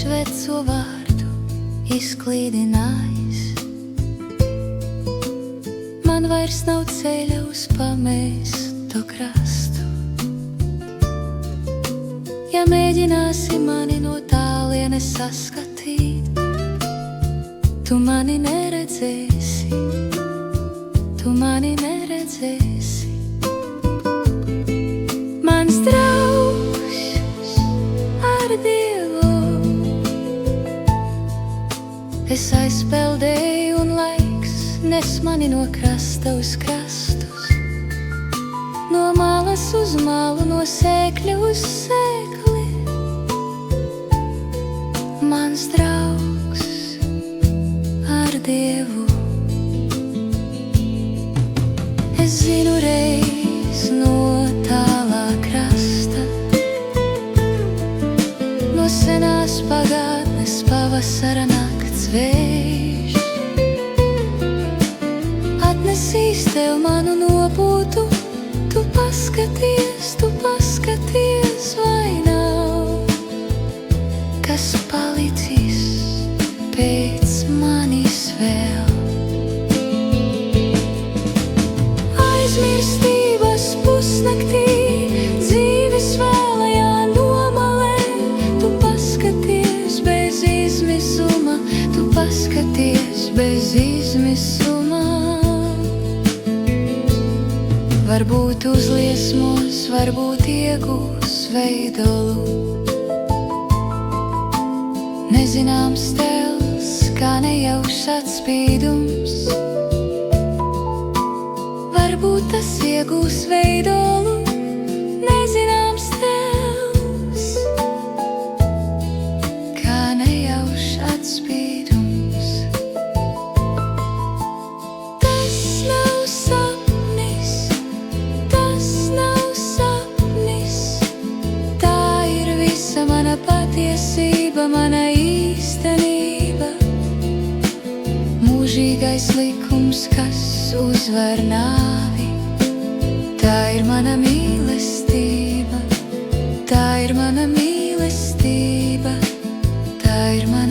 veco vārdu izklīdinājis. Man vairs nav ceļa uz pamēsto krastu. Ja mēģināsi mani no tālienes saskatīt, tu mani neredzēsi, tu mani neredzēsi. Mans draugs ar Dievu, es aizpeldēju un laiks nes mani no krasta uz krastus, no malas uz malu, no sēkļa uz sēkli. Mans draugs ar Dievu. Es zinu reiz no tālā krasta, no senās pagātnes pavasara nakts vējš atnesīs tev manu nopūtu. Tu paskaties, vai nav kas palicis pēc manis vēl. Aizmirstības pusnaktī, dzīves vēlajā nomalē, tu paskaties bez izmisuma, tu paskaties bez izmisuma. Varbūt uzliesmos, varbūt iegūs veidolu, nezināms tēls, kā nejaušs atspīdums. Varbūt tas iegūs veidolu, nezināms tēls, kā nejaušs atspīdums. Tas nav sapnis, tas nav sapnis, tā ir visa mana patiesība, mana īstenība. Mūžīgais likums, kas uzvar nāvi, tā ir mana mīlestība, tā ir mana mīlestība, tā ir mana